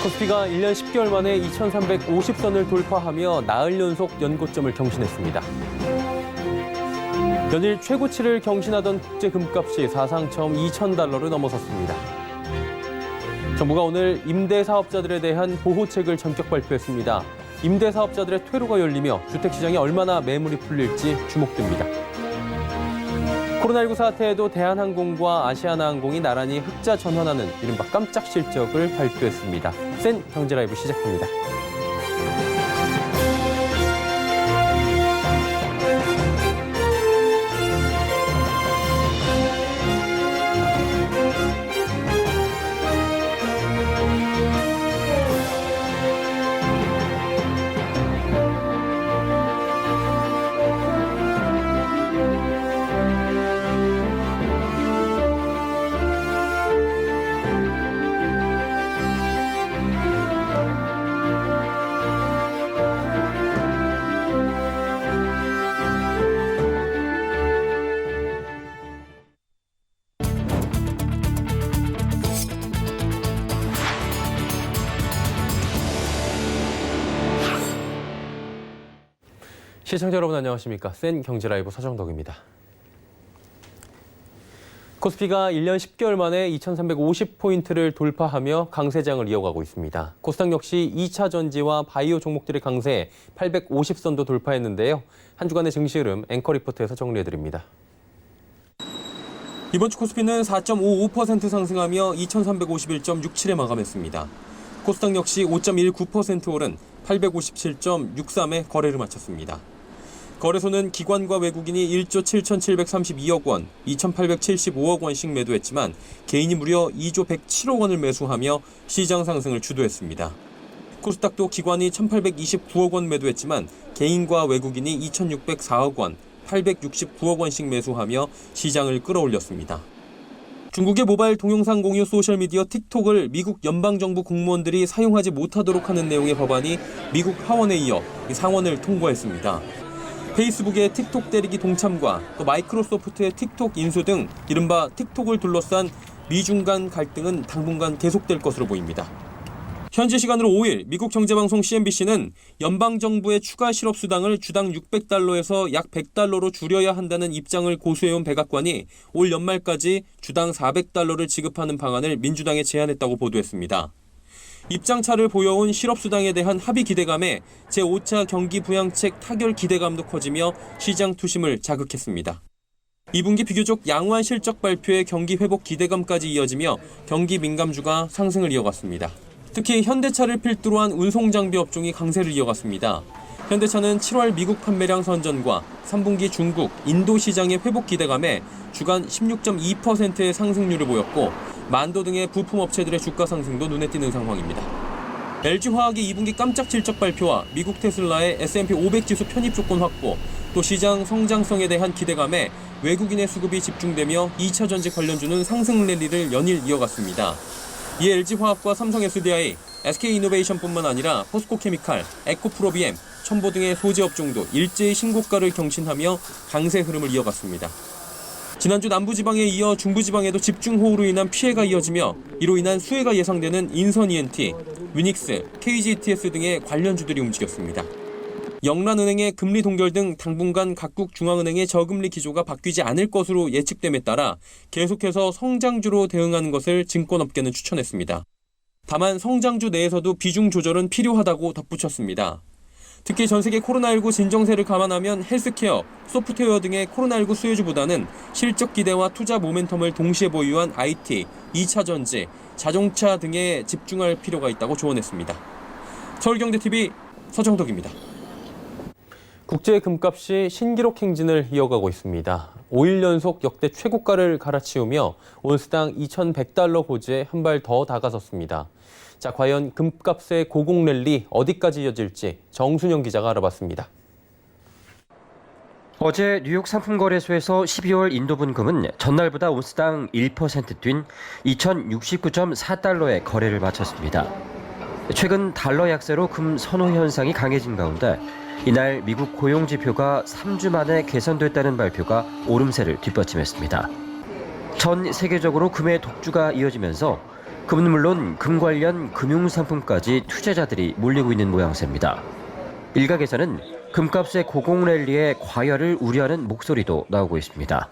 코스피가 1년 10개월 만에 2,350선을 돌파하며 나흘 연속 연고점을 경신했습니다. 연일 최고치를 경신하던 국제 금값이 사상 처음 $2,000를 넘어섰습니다. 정부가 오늘 임대사업자들에 대한 보호책을 전격 발표했습니다. 임대사업자들의 퇴로가 열리며 주택시장에 얼마나 매물이 풀릴지 주목됩니다. 코로나19 사태에도 대한항공과 아시아나항공이 나란히 흑자 전환하는 이른바 깜짝 실적을 발표했습니다. 센 경제라이브 시작합니다. 시청자 여러분 안녕하십니까? 센 경제라이브 서정덕입니다. 코스피가 1년 10개월 만에 2,350포인트를 돌파하며 강세장을 이어가고 있습니다. 코스닥 역시 2차 전지와 바이오 종목들의 강세에 850선도 돌파했는데요. 한 주간의 증시 흐름 앵커 리포트에서 정리해드립니다. 이번 주 코스피는 4.55% 상승하며 2,351.67에 마감했습니다. 코스닥 역시 5.19% 오른 857.63에 거래를 마쳤습니다. 거래소는 기관과 외국인이 1조 7,732억 원, 2,875억 원씩 매도했지만 개인이 무려 2조 107억 원을 매수하며 시장 상승을 주도했습니다. 코스닥도 기관이 1,829억 원 매도했지만 개인과 외국인이 2,604억 원, 869억 원씩 매수하며 시장을 끌어올렸습니다. 중국의 모바일 동영상 공유 소셜미디어 틱톡을 미국 연방정부 공무원들이 사용하지 못하도록 하는 내용의 법안이 미국 하원에 이어 상원을 통과했습니다. 페이스북의 틱톡 때리기 동참과 또 마이크로소프트의 틱톡 인수 등 이른바 틱톡을 둘러싼 미중 간 갈등은 당분간 계속될 것으로 보입니다. 현지 시간으로 5일 미국 정제방송 CNBC는 연방정부의 추가 실업수당을 주당 $600에서 약 $100로 줄여야 한다는 입장을 고수해온 백악관이 올 연말까지 주당 $400를 지급하는 방안을 민주당에 제안했다고 보도했습니다. 입장차를 보여온 실업수당에 대한 합의 기대감에 제5차 경기부양책 타결 기대감도 커지며 시장 투심을 자극했습니다. 2분기 비교적 양호한 실적 발표에 경기 회복 기대감까지 이어지며 경기 민감주가 상승을 이어갔습니다. 특히 현대차를 필두로 한 운송장비 업종이 강세를 이어갔습니다. 현대차는 7월 미국 판매량 선전과 3분기 중국, 인도 시장의 회복 기대감에 주간 16.2%의 상승률을 보였고 만도 등의 부품 업체들의 주가 상승도 눈에 띄는 상황입니다. LG화학의 2분기 깜짝 실적 발표와 미국 테슬라의 S&P 500 지수 편입 조건 확보, 또 시장 성장성에 대한 기대감에 외국인의 수급이 집중되며 2차 전지 관련주는 상승 랠리를 연일 이어갔습니다. 이에 LG화학과 삼성 SDI, SK이노베이션뿐만 아니라 포스코케미칼, 에코프로비엠, 첨보 등의 소재 업종도 일제히 신고가를 경신하며 강세 흐름을 이어갔습니다. 지난주 남부지방에 이어 중부지방에도 집중호우로 인한 피해가 이어지며 이로 인한 수혜가 예상되는 인선 ENT, 위닉스, KGTS 등의 관련주들이 움직였습니다. 영란은행의 금리 동결 등 당분간 각국 중앙은행의 저금리 기조가 바뀌지 않을 것으로 예측됨에 따라 계속해서 성장주로 대응하는 것을 증권업계는 추천했습니다. 다만 성장주 내에서도 비중 조절은 필요하다고 덧붙였습니다. 특히 전 세계 코로나19 진정세를 감안하면 헬스케어, 소프트웨어 등의 코로나19 수혜주보다는 실적 기대와 투자 모멘텀을 동시에 보유한 IT, 2차 전지, 자동차 등에 집중할 필요가 있다고 조언했습니다. 서울경제TV 서정덕입니다. 국제 금값이 신기록 행진을 이어가고 있습니다. 5일 연속 역대 최고가를 갈아치우며 온스당 $2,100 호재에 한 발 더 다가섰습니다. 자, 과연 금값의 고공 랠리 어디까지 이어질지 정순영 기자가 알아봤습니다. 어제 뉴욕 상품거래소에서 12월 인도분 금은 전날보다 온스당 1% 뛴 $2,069.4에 거래를 마쳤습니다. 최근 달러 약세로 금 선호 현상이 강해진 가운데 이날 미국 고용지표가 3주 만에 개선됐다는 발표가 오름세를 뒷받침했습니다. 전 세계적으로 금의 독주가 이어지면서 금은 물론 금 관련 금융상품까지 투자자들이 몰리고 있는 모양새입니다. 일각에서는 금값의 고공랠리에 과열을 우려하는 목소리도 나오고 있습니다.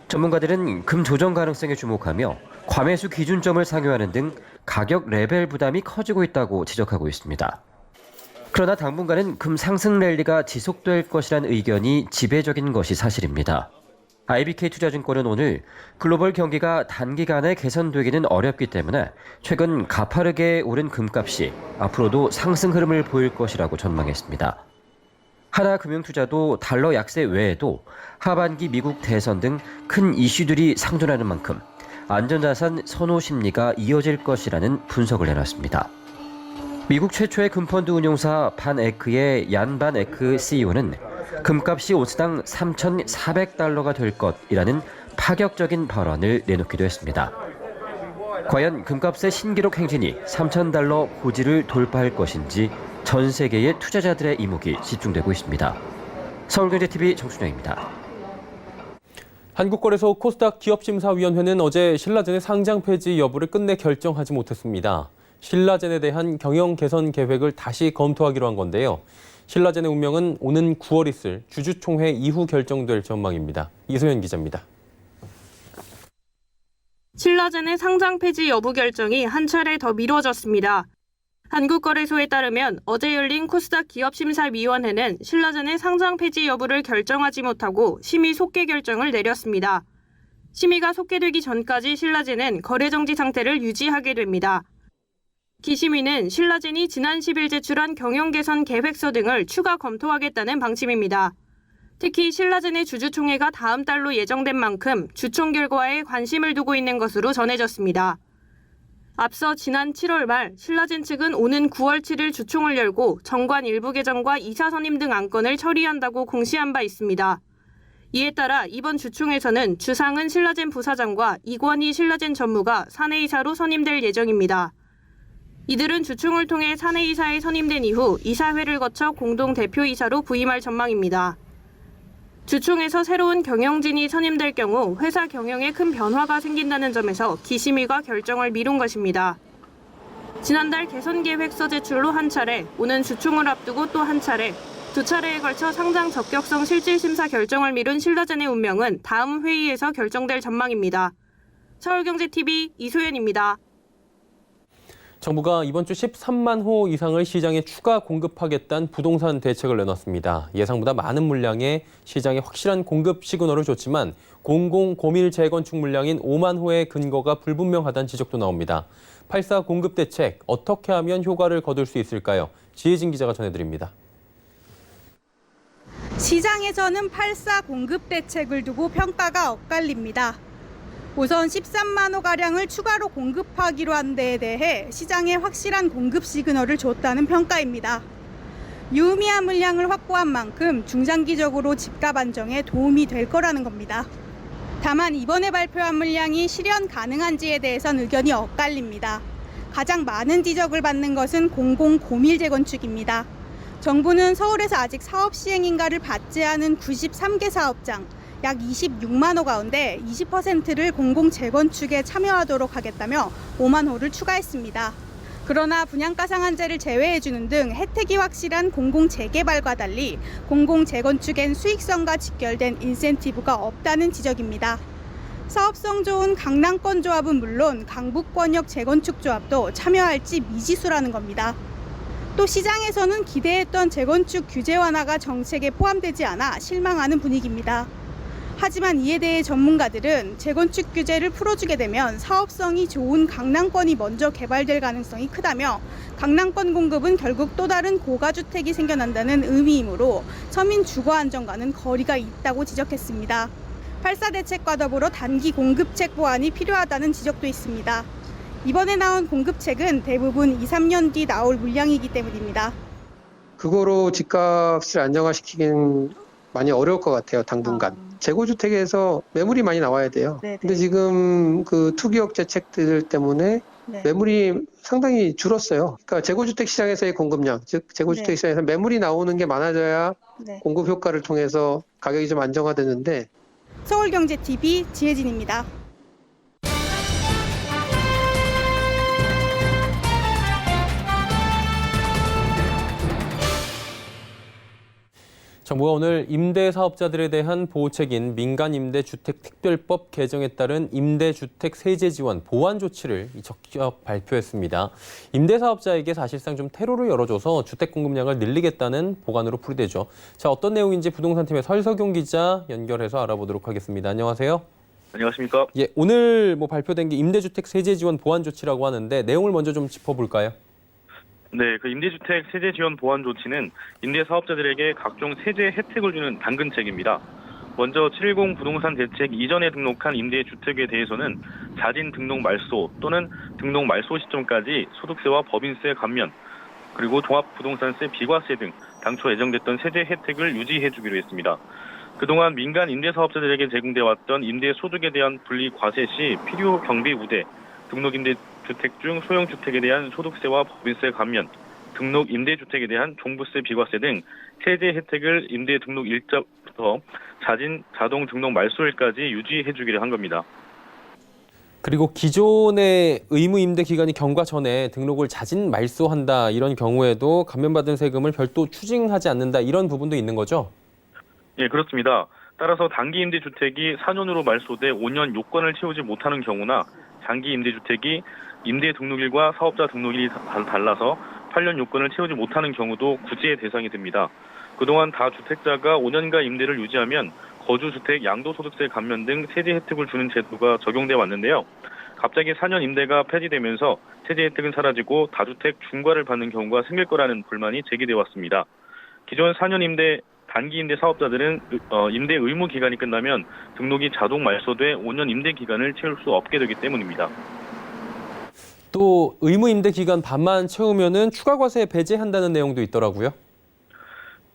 전문가들은 금 조정 가능성에 주목하며 과매수 기준점을 상회하는 등 가격 레벨 부담이 커지고 있다고 지적하고 있습니다. 그러나 당분간은 금 상승 랠리가 지속될 것이라는 의견이 지배적인 것이 사실입니다. IBK투자증권은 오늘 글로벌 경기가 단기간에 개선되기는 어렵기 때문에 최근 가파르게 오른 금값이 앞으로도 상승 흐름을 보일 것이라고 전망했습니다. 하나금융투자도 달러 약세 외에도 하반기 미국 대선 등 큰 이슈들이 상존하는 만큼 안전자산 선호 심리가 이어질 것이라는 분석을 내놨습니다. 미국 최초의 금펀드 운용사 반에크의 얀 반에크 CEO는 금값이 온스당 3,400달러가 될 것이라는 파격적인 발언을 내놓기도 했습니다. 과연 금값의 신기록 행진이 3,000달러 고지를 돌파할 것인지 전 세계의 투자자들의 이목이 집중되고 있습니다. 서울경제TV 정순영입니다. 한국거래소 코스닥 기업심사위원회는 어제 신라젠의 상장 폐지 여부를 끝내 결정하지 못했습니다. 신라젠에 대한 경영 개선 계획을 다시 검토하기로 한 건데요. 신라젠의 운명은 오는 9월 있을 주주총회 이후 결정될 전망입니다. 이소연 기자입니다. 신라젠의 상장 폐지 여부 결정이 한 차례 더 미뤄졌습니다. 한국거래소에 따르면 어제 열린 코스닥 기업심사위원회는 신라젠의 상장 폐지 여부를 결정하지 못하고 심의 속개 결정을 내렸습니다. 심의가 속개되기 전까지 신라젠은 거래 정지 상태를 유지하게 됩니다. 기심위는 신라젠이 지난 10일 제출한 경영 개선 계획서 등을 추가 검토하겠다는 방침입니다. 특히 신라젠의 주주총회가 다음 달로 예정된 만큼 주총 결과에 관심을 두고 있는 것으로 전해졌습니다. 앞서 지난 7월 말 신라젠 측은 오는 9월 7일 주총을 열고 정관 일부 개정과 이사 선임 등 안건을 처리한다고 공시한 바 있습니다. 이에 따라 이번 주총에서는 주상은 신라젠 부사장과 이권희 신라젠 전무가 사내이사로 선임될 예정입니다. 이들은 주총을 통해 사내이사에 선임된 이후 이사회를 거쳐 공동 대표이사로 부임할 전망입니다. 주총에서 새로운 경영진이 선임될 경우 회사 경영에 큰 변화가 생긴다는 점에서 기심위가 결정을 미룬 것입니다. 지난달 개선 계획서 제출로 한 차례, 오는 주총을 앞두고 또 한 차례, 두 차례에 걸쳐 상장 적격성 실질심사 결정을 미룬 신라젠의 운명은 다음 회의에서 결정될 전망입니다. 서울경제TV 이소연입니다. 정부가 이번 주 13만 호 이상을 시장에 추가 공급하겠다는 부동산 대책을 내놨습니다. 예상보다 많은 물량의 시장에 확실한 공급 시그널을 줬지만 공공고밀 재건축 물량인 5만 호의 근거가 불분명하다는 지적도 나옵니다. 8사 공급 대책 어떻게 하면 효과를 거둘 수 있을까요? 지혜진 기자가 전해드립니다. 시장에서는 8사 공급 대책을 두고 평가가 엇갈립니다. 우선 13만 호가량을 추가로 공급하기로 한 데에 대해 시장에 확실한 공급 시그널을 줬다는 평가입니다. 유의미한 물량을 확보한 만큼 중장기적으로 집값 안정에 도움이 될 거라는 겁니다. 다만 이번에 발표한 물량이 실현 가능한지에 대해선 의견이 엇갈립니다. 가장 많은 지적을 받는 것은 공공고밀 재건축입니다. 정부는 서울에서 아직 사업 시행 인가를 받지 않은 93개 사업장, 약 26만 호 가운데 20%를 공공 재건축에 참여하도록 하겠다며 5만 호를 추가했습니다. 그러나 분양가 상한제를 제외해주는 등 혜택이 확실한 공공 재개발과 달리 공공 재건축엔 수익성과 직결된 인센티브가 없다는 지적입니다. 사업성 좋은 강남권 조합은 물론 강북권역 재건축 조합도 참여할지 미지수라는 겁니다. 또 시장에서는 기대했던 재건축 규제 완화가 정책에 포함되지 않아 실망하는 분위기입니다. 하지만 이에 대해 전문가들은 재건축 규제를 풀어주게 되면 사업성이 좋은 강남권이 먼저 개발될 가능성이 크다며 강남권 공급은 결국 또 다른 고가주택이 생겨난다는 의미이므로 서민 주거 안정과는 거리가 있다고 지적했습니다. 8사 대책과 더불어 단기 공급책 보완이 필요하다는 지적도 있습니다. 이번에 나온 공급책은 대부분 2, 3년 뒤 나올 물량이기 때문입니다. 그거로 집값을 안정화시키긴 많이 어려울 것 같아요, 당분간. 재고주택에서 매물이 많이 나와야 돼요. 네네. 근데 지금 그 투기역 대책들 때문에 네. 매물이 상당히 줄었어요. 그러니까 재고주택 시장에서의 공급량, 즉 재고주택 네. 시장에서 매물이 나오는 게 많아져야 네. 공급 효과를 통해서 가격이 좀 안정화되는데. 서울경제TV 지혜진입니다. 정부가 오늘 임대사업자들에 대한 보호책인 민간임대주택특별법 개정에 따른 임대주택 세제 지원 보완 조치를 적격 발표했습니다. 임대사업자에게 사실상 좀 퇴로를 열어줘서 주택 공급량을 늘리겠다는 보관으로 풀이되죠. 자, 어떤 내용인지 부동산팀의 설석용 기자 연결해서 알아보도록 하겠습니다. 안녕하세요. 안녕하십니까? 예, 오늘 발표된 게 임대주택 세제 지원 보완 조치라고 하는데 내용을 먼저 좀 짚어볼까요? 네, 그 임대주택 세제 지원 보완 조치는 임대사업자들에게 각종 세제 혜택을 주는 당근책입니다. 먼저 710 부동산 대책 이전에 등록한 임대주택에 대해서는 자진 등록 말소 또는 등록 말소 시점까지 소득세와 법인세 감면, 그리고 종합부동산세 비과세 등 당초 예정됐던 세제 혜택을 유지해주기로 했습니다. 그동안 민간 임대사업자들에게 제공돼 왔던 임대소득에 대한 분리과세 시 필요 경비 우대, 등록 임대주택 중 소형주택에 대한 소득세와 법인세 감면, 등록 임대주택에 대한 종부세 비과세 등 세제 혜택을 임대 등록 일자부터 자진 자동 등록 말소일까지 유지해주기로 한 겁니다. 그리고 기존의 의무 임대 기간이 경과 전에 등록을 자진 말소한다 이런 경우에도 감면받은 세금을 별도 추징하지 않는다 이런 부분도 있는 거죠? 예, 그렇습니다. 따라서 단기 임대주택이 4년으로 말소돼 5년 요건을 채우지 못하는 경우나 장기 임대주택이 임대 등록일과 사업자 등록일이 달라서 8년 요건을 채우지 못하는 경우도 구제의 대상이 됩니다. 그동안 다주택자가 5년간 임대를 유지하면 거주주택 양도소득세 감면 등 세제 혜택을 주는 제도가 적용돼 왔는데요. 갑자기 4년 임대가 폐지되면서 세제 혜택은 사라지고 다주택 중과를 받는 경우가 생길 거라는 불만이 제기돼 왔습니다. 기존 4년 임대 단기 임대 사업자들은 임대 의무 기간이 끝나면 등록이 자동 말소돼 5년 임대 기간을 채울 수 없게 되기 때문입니다. 또 의무 임대 기간 반만 채우면은 추가 과세 배제한다는 내용도 있더라고요.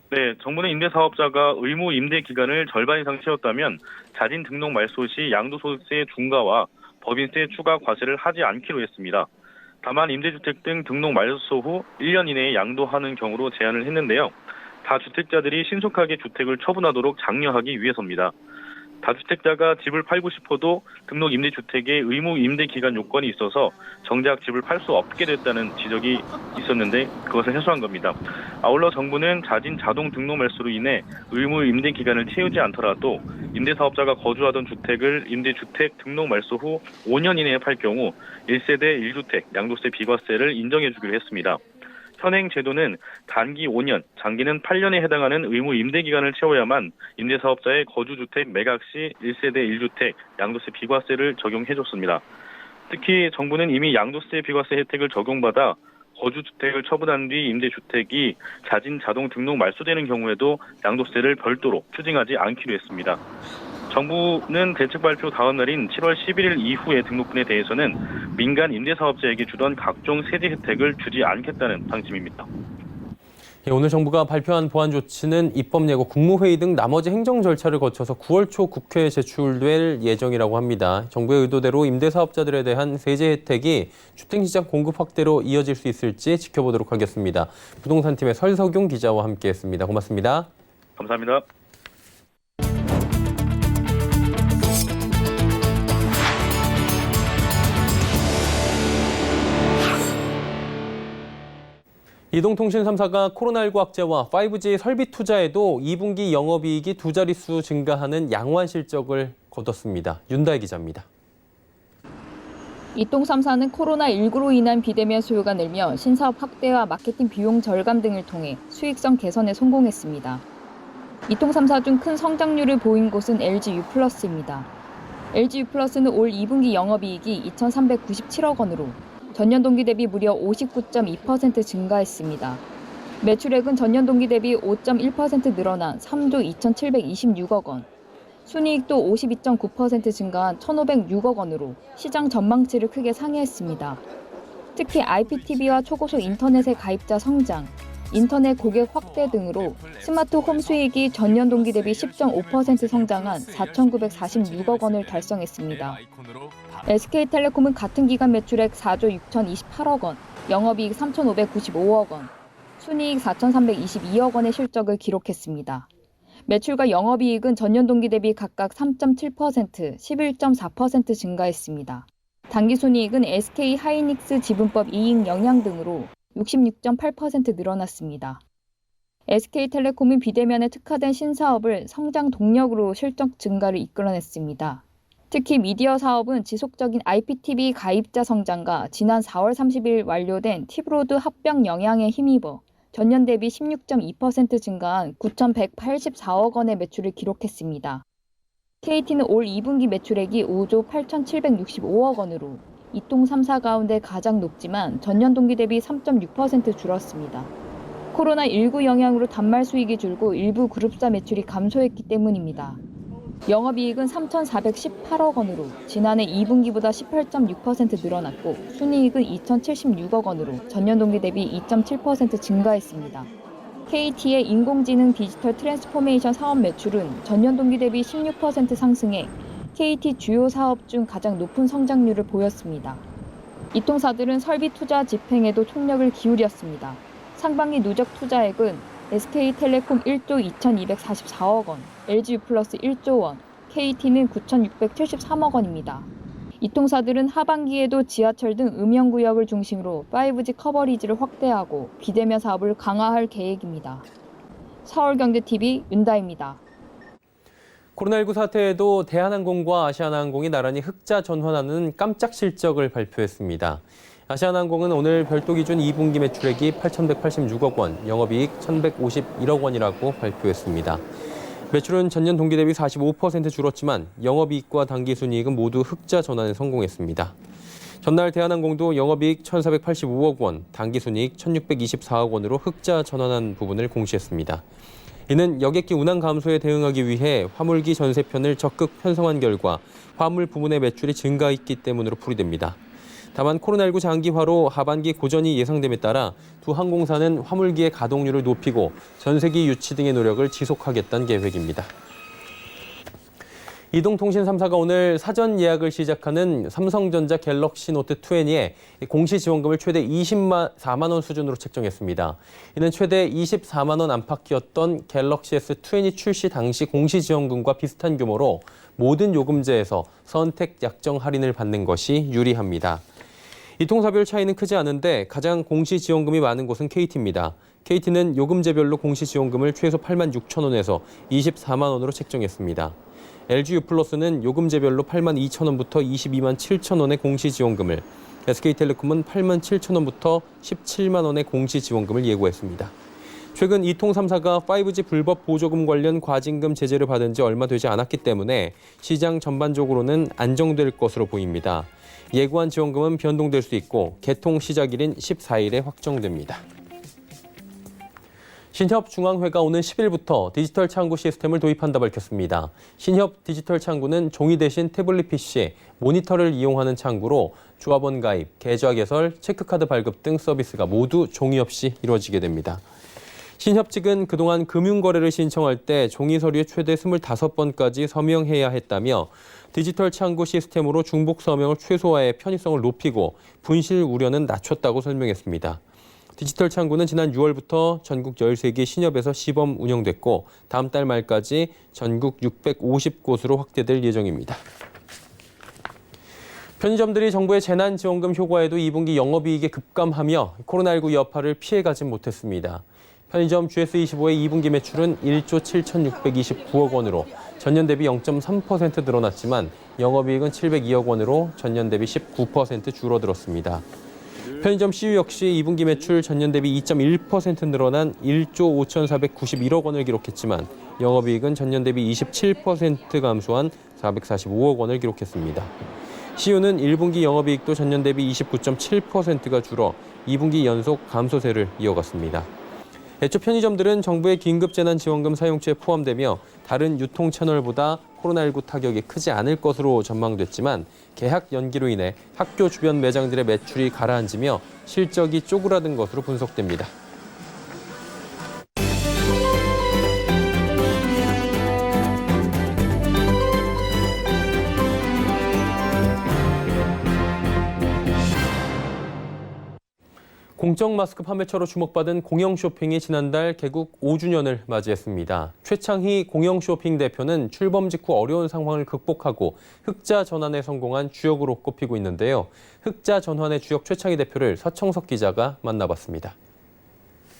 네, 정부는 임대사업자가 의무 임대 기간을 절반 이상 채웠다면 자진 등록 말소 시 양도소득세 중과와 법인세 추가 과세를 하지 않기로 했습니다. 다만 임대주택 등 등록 말소 후 1년 이내에 양도하는 경우로 제한을 했는데요. 다주택자들이 신속하게 주택을 처분하도록 장려하기 위해서입니다. 다주택자가 집을 팔고 싶어도 등록 임대주택에 의무 임대 기간 요건이 있어서 정작 집을 팔 수 없게 됐다는 지적이 있었는데 그것을 해소한 겁니다. 아울러 정부는 자진 자동 등록 말소로 인해 의무 임대 기간을 채우지 않더라도 임대사업자가 거주하던 주택을 임대주택 등록 말소 후 5년 이내에 팔 경우 1세대 1주택 양도세 비과세를 인정해 주기로 했습니다. 현행 제도는 단기 5년, 장기는 8년에 해당하는 의무 임대 기간을 채워야만 임대사업자의 거주주택 매각 시 1세대 1주택 양도세 비과세를 적용해줬습니다. 특히 정부는 이미 양도세 비과세 혜택을 적용받아 거주주택을 처분한 뒤 임대주택이 자진 자동 등록 말소되는 경우에도 양도세를 별도로 추징하지 않기로 했습니다. 정부는 대책 발표 다음 날인 7월 11일 이후의 등록분에 대해서는 민간 임대사업자에게 주던 각종 세제 혜택을 주지 않겠다는 방침입니다. 오늘 정부가 발표한 보완 조치는 입법 예고 국무회의 등 나머지 행정 절차를 거쳐서 9월 초 국회에 제출될 예정이라고 합니다. 정부의 의도대로 임대사업자들에 대한 세제 혜택이 주택시장 공급 확대로 이어질 수 있을지 지켜보도록 하겠습니다. 부동산팀의 설석용 기자와 함께했습니다. 고맙습니다. 감사합니다. 이동통신 3사가 코로나19 악재와 5G 설비 투자에도 2분기 영업이익이 두 자릿수 증가하는 양호한 실적을 거뒀습니다. 윤다혜 기자입니다. 이통 3사는 코로나19로 인한 비대면 수요가 늘며 신사업 확대와 마케팅 비용 절감 등을 통해 수익성 개선에 성공했습니다. 이통 3사 중 큰 성장률을 보인 곳은 LG유플러스입니다. LG유플러스는 올 2분기 영업이익이 2,397억 원으로 전년 동기 대비 무려 59.2% 증가했습니다. 매출액은 전년 동기 대비 5.1% 늘어난 3조 2,726억 원, 순이익도 52.9% 증가한 1,506억 원으로 시장 전망치를 크게 상회했습니다. 특히 IPTV와 초고속 인터넷의 가입자 성장, 인터넷 고객 확대 등으로 스마트 홈 수익이 전년 동기 대비 10.5% 성장한 4,946억 원을 달성했습니다. SK텔레콤은 같은 기간 매출액 4조 6,028억 원, 영업이익 3,595억 원, 순이익 4,322억 원의 실적을 기록했습니다. 매출과 영업이익은 전년 동기 대비 각각 3.7%, 11.4% 증가했습니다. 당기순이익은 SK하이닉스 지분법 이익 영향 등으로 66.8% 늘어났습니다. SK텔레콤은 비대면에 특화된 신사업을 성장 동력으로 실적 증가를 이끌어냈습니다. 특히 미디어 사업은 지속적인 IPTV 가입자 성장과 지난 4월 30일 완료된 티브로드 합병 영향에 힘입어 전년 대비 16.2% 증가한 9,184억 원의 매출을 기록했습니다. KT는 올 2분기 매출액이 5조 8,765억 원으로 이통 3사 가운데 가장 높지만 전년 동기 대비 3.6% 줄었습니다. 코로나19 영향으로 단말 수익이 줄고 일부 그룹사 매출이 감소했기 때문입니다. 영업이익은 3,418억 원으로 지난해 2분기보다 18.6% 늘어났고 순이익은 2,076억 원으로 전년 동기 대비 2.7% 증가했습니다. KT의 인공지능 디지털 트랜스포메이션 사업 매출은 전년 동기 대비 16% 상승해 KT 주요 사업 중 가장 높은 성장률을 보였습니다. 이통사들은 설비 투자 집행에도 총력을 기울였습니다. 상반기 누적 투자액은 SK텔레콤 1조 2,244억 원, LG유플러스 1조 원, KT는 9,673억 원입니다. 이통사들은 하반기에도 지하철 등 음영구역을 중심으로 5G 커버리지를 확대하고 비대면 사업을 강화할 계획입니다. 서울경제TV 윤다입니다. 코로나19 사태에도 대한항공과 아시아나항공이 나란히 흑자 전환하는 깜짝 실적을 발표했습니다. 아시아나항공은 오늘 별도 기준 2분기 매출액이 8,186억 원, 영업이익 1,151억 원이라고 발표했습니다. 매출은 전년 동기 대비 45% 줄었지만 영업이익과 당기순이익은 모두 흑자 전환에 성공했습니다. 전날 대한항공도 영업이익 1,485억 원, 당기순이익 1,624억 원으로 흑자 전환한 부분을 공시했습니다. 이는 여객기 운항 감소에 대응하기 위해 화물기 전세편을 적극 편성한 결과 화물 부문의 매출이 증가했기 때문으로 풀이됩니다. 다만 코로나19 장기화로 하반기 고전이 예상됨에 따라 두 항공사는 화물기의 가동률을 높이고 전세기 유치 등의 노력을 지속하겠다는 계획입니다. 이동통신 3사가 오늘 사전 예약을 시작하는 삼성전자 갤럭시 노트 20에 공시 지원금을 최대 24만 원 수준으로 책정했습니다. 이는 최대 24만 원 안팎이었던 갤럭시 S20 출시 당시 공시 지원금과 비슷한 규모로 모든 요금제에서 선택 약정 할인을 받는 것이 유리합니다. 이 통사별 차이는 크지 않은데 가장 공시 지원금이 많은 곳은 KT입니다. KT는 요금제별로 공시 지원금을 최소 8만 6천 원에서 24만 원으로 책정했습니다. LG유플러스는 요금제별로 8만 2천 원부터 22만 7천 원의 공시 지원금을, SK텔레콤은 8만 7천 원부터 17만 원의 공시 지원금을 예고했습니다. 최근 이통 3사가 5G 불법 보조금 관련 과징금 제재를 받은 지 얼마 되지 않았기 때문에 시장 전반적으로는 안정될 것으로 보입니다. 예고한 지원금은 변동될 수 있고 개통 시작일인 14일에 확정됩니다. 신협중앙회가 오는 10일부터 디지털 창구 시스템을 도입한다 밝혔습니다. 신협 디지털 창구는 종이 대신 태블릿 PC, 모니터를 이용하는 창구로 조합원 가입, 계좌 개설, 체크카드 발급 등 서비스가 모두 종이 없이 이루어지게 됩니다. 신협 측은 그동안 금융거래를 신청할 때 종이 서류에 최대 25번까지 서명해야 했다며 디지털 창구 시스템으로 중복 서명을 최소화해 편의성을 높이고 분실 우려는 낮췄다고 설명했습니다. 디지털 창구는 지난 6월부터 전국 13개 신협에서 시범 운영됐고 다음 달 말까지 전국 650곳으로 확대될 예정입니다. 편의점들이 정부의 재난지원금 효과에도 2분기 영업이익이 급감하며 코로나19 여파를 피해가진 못했습니다. 편의점 GS25의 2분기 매출은 1조 7,629억 원으로 전년 대비 0.3% 늘어났지만 영업이익은 702억 원으로 전년 대비 19% 줄어들었습니다. 편의점 CU 역시 2분기 매출 전년 대비 2.1% 늘어난 1조 5,491억 원을 기록했지만 영업이익은 전년 대비 27% 감소한 445억 원을 기록했습니다. CU는 1분기 영업이익도 전년 대비 29.7%가 줄어 2분기 연속 감소세를 이어갔습니다. 애초 편의점들은 정부의 긴급재난지원금 사용처에 포함되며 다른 유통 채널보다 코로나19 타격이 크지 않을 것으로 전망됐지만 개학 연기로 인해 학교 주변 매장들의 매출이 가라앉으며 실적이 쪼그라든 것으로 분석됩니다. 공적 마스크 판매처로 주목받은 공영 쇼핑이 지난달 개국 5주년을 맞이했습니다. 최창희 공영 쇼핑 대표는 출범 직후 어려운 상황을 극복하고 흑자 전환에 성공한 주역으로 꼽히고 있는데요. 흑자 전환의 주역 최창희 대표를 서청석 기자가 만나봤습니다.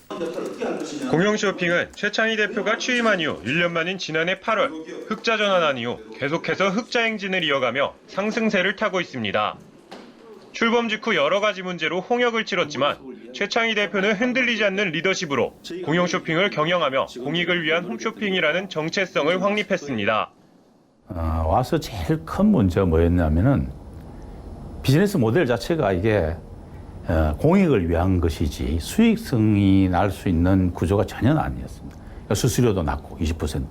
어떻게 할 것이냐 공영 쇼핑은 최창희 대표가 취임한 이후 1년 만인 지난해 8월 흑자 전환한 이후 계속해서 흑자 행진을 이어가며 상승세를 타고 있습니다. 출범 직후 여러 가지 문제로 홍역을 치렀지만 최창희 대표는 흔들리지 않는 리더십으로 공영 쇼핑을 경영하며 공익을 위한 홈쇼핑이라는 정체성을 확립했습니다. 와서 제일 큰 문제가 뭐였냐면은 비즈니스 모델 자체가 이게 공익을 위한 것이지 수익성이 날 수 있는 구조가 전혀 아니었습니다. 그러니까 수수료도 낮고 20%.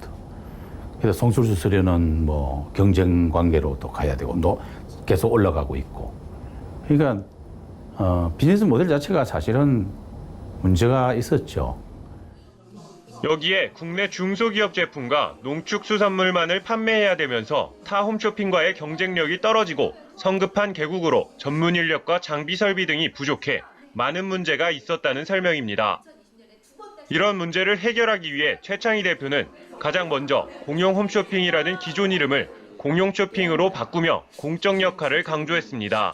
그래서 송출 수수료는 뭐 경쟁 관계로 또 가야 되고 또 계속 올라가고 있고. 그러니까 비즈니스 모델 자체가 사실은 문제가 있었죠. 여기에 국내 중소기업 제품과 농축수산물만을 판매해야 되면서 타 홈쇼핑과의 경쟁력이 떨어지고 성급한 개국으로 전문 인력과 장비 설비 등이 부족해 많은 문제가 있었다는 설명입니다. 이런 문제를 해결하기 위해 최창희 대표는 가장 먼저 공용 홈쇼핑이라는 기존 이름을 공용 쇼핑으로 바꾸며 공적 역할을 강조했습니다.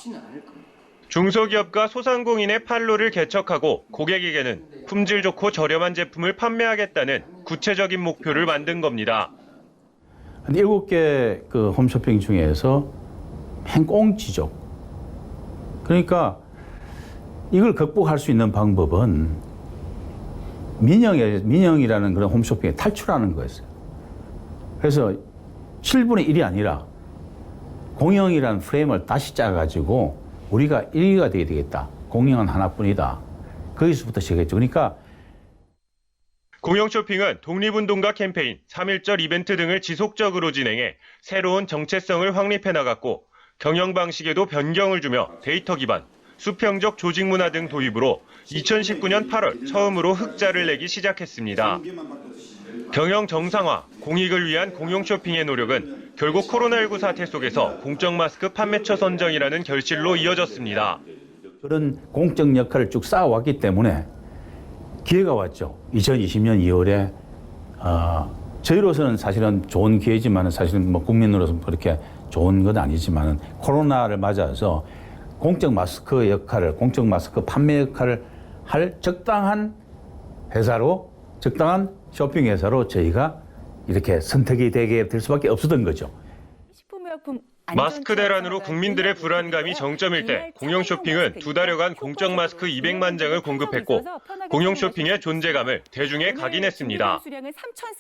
중소기업과 소상공인의 판로를 개척하고 고객에게는 품질 좋고 저렴한 제품을 판매하겠다는 구체적인 목표를 만든 겁니다. 7개 그 홈쇼핑 중에서 맹꽁지죠. 그러니까 이걸 극복할 수 있는 방법은 민영이라는 그런 홈쇼핑에 탈출하는 거였어요. 그래서 7분의 1이 아니라 공영이라는 프레임을 다시 짜가지고 우리가 1위가 되어야 되겠다. 공영은 하나뿐이다. 거기서부터 시작했죠. 그러니까 공영 쇼핑은 독립운동가 캠페인, 3.1절 이벤트 등을 지속적으로 진행해 새로운 정체성을 확립해 나갔고 경영 방식에도 변경을 주며 데이터 기반, 수평적 조직 문화 등 도입으로 2019년 8월 처음으로 흑자를 내기 시작했습니다. 경영 정상화, 공익을 위한 공용 쇼핑의 노력은 결국 코로나19 사태 속에서 공적 마스크 판매처 선정이라는 결실로 이어졌습니다. 그런 공적 역할을 쭉 쌓아왔기 때문에 기회가 왔죠. 2020년 2월에 저희로서는 사실은 좋은 기회지만 사실은 뭐 국민으로서는 그렇게 좋은 건 아니지만 코로나를 맞아서 공적 마스크 역할을, 공적 마스크 판매 역할을 할 적당한 회사로, 적당한 쇼핑 회사로 저희가 이렇게 선택이 되게 될 수밖에 없었던 거죠. 마스크 대란으로 국민들의 불안감이 정점일 때 공영 쇼핑은 2달여간 공적 마스크 200만 장을 공급했고 공영 쇼핑의 존재감을 대중에 각인했습니다.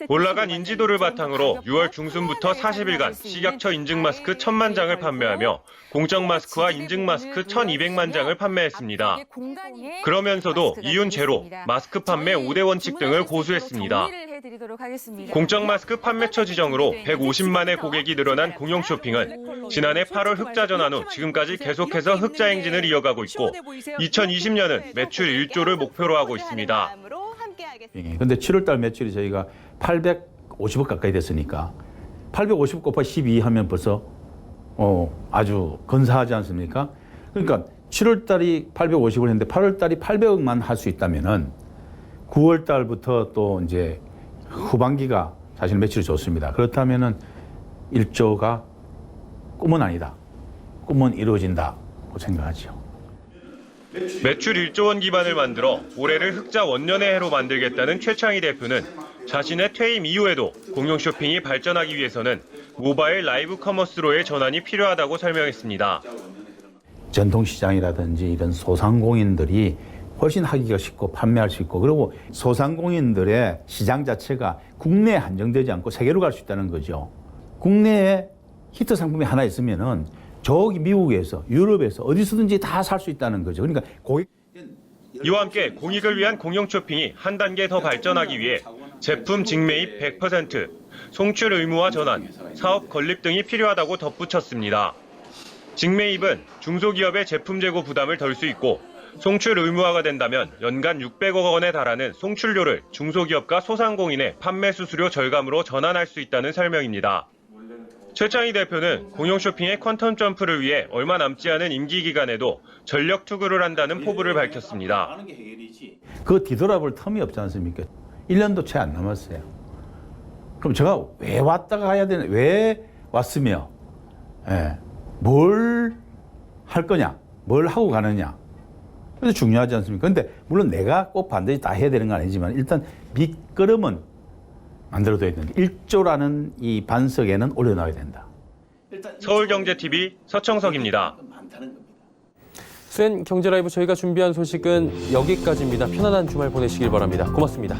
올라간 인지도를 바탕으로 6월 중순부터 40일간 식약처 인증 마스크 1000만 장을 판매하며 공적 마스크와 인증 마스크 1200만 장을 판매했습니다. 그러면서도 이윤 제로, 마스크 판매 5대 원칙 등을 고수했습니다. 공적 마스크 판매처 지정으로 150만의 고객이 늘어난 공용 쇼핑은 지난해 8월 흑자 전환 후 지금까지 계속해서 흑자 행진을 이어가고 있고 2020년은 매출 1조를 목표로 하고 있습니다. 그런데 7월 달 매출이 저희가 850억 가까이 됐으니까 850 곱하기 12 하면 벌써 아주 근사하지 않습니까? 그러니까 7월 달이 850을 했는데 8월 달이 800억만 할 수 있다면은 9월 달부터 또 이제 후반기가 사실 매출이 좋습니다. 그렇다면은 1조가 꿈은 아니다. 꿈은 이루어진다고 생각하죠. 매출 1조 원 기반을 만들어 올해를 흑자 원년의 해로 만들겠다는 최창희 대표는 자신의 퇴임 이후에도 공용 쇼핑이 발전하기 위해서는 모바일 라이브 커머스로의 전환이 필요하다고 설명했습니다. 전통시장이라든지 이런 소상공인들이 훨씬 하기가 쉽고 판매할 수 있고 그리고 소상공인들의 시장 자체가 국내에 한정되지 않고 세계로 갈 수 있다는 거죠. 국내에 히트 상품이 하나 있으면은 저기 미국에서 유럽에서 어디서든지 다 살 수 있다는 거죠. 그러니까 이와 함께 공익을 위한 공용 쇼핑이 한 단계 더 발전하기 위해 제품 직매입 100%, 송출 의무화 전환, 사업 건립 등이 필요하다고 덧붙였습니다. 직매입은 중소기업의 제품 재고 부담을 덜 수 있고 송출 의무화가 된다면 연간 600억 원에 달하는 송출료를 중소기업과 소상공인의 판매 수수료 절감으로 전환할 수 있다는 설명입니다. 최창희 대표는 공용 쇼핑의 퀀텀 점프를 위해 얼마 남지 않은 임기 기간에도 전력 투구를 한다는 포부를 밝혔습니다. 그 뒤돌아볼 텀이 없지 않습니까? 1년도 채 안 남았어요. 그럼 제가 왜 왔다가 가야 되나? 왜 왔으며 뭘 할 거냐? 뭘 하고 가느냐? 그래서 중요하지 않습니까? 근데 물론 내가 꼭 반드시 다 해야 되는 건 아니지만 일단 밑거름은 만들어둬야 된다. 1조라는 이 반석에는 올려놔야 된다. 서울경제TV 서청석입니다. 수엔 경제라이브 저희가 준비한 소식은 여기까지입니다. 편안한 주말 보내시길 바랍니다. 고맙습니다.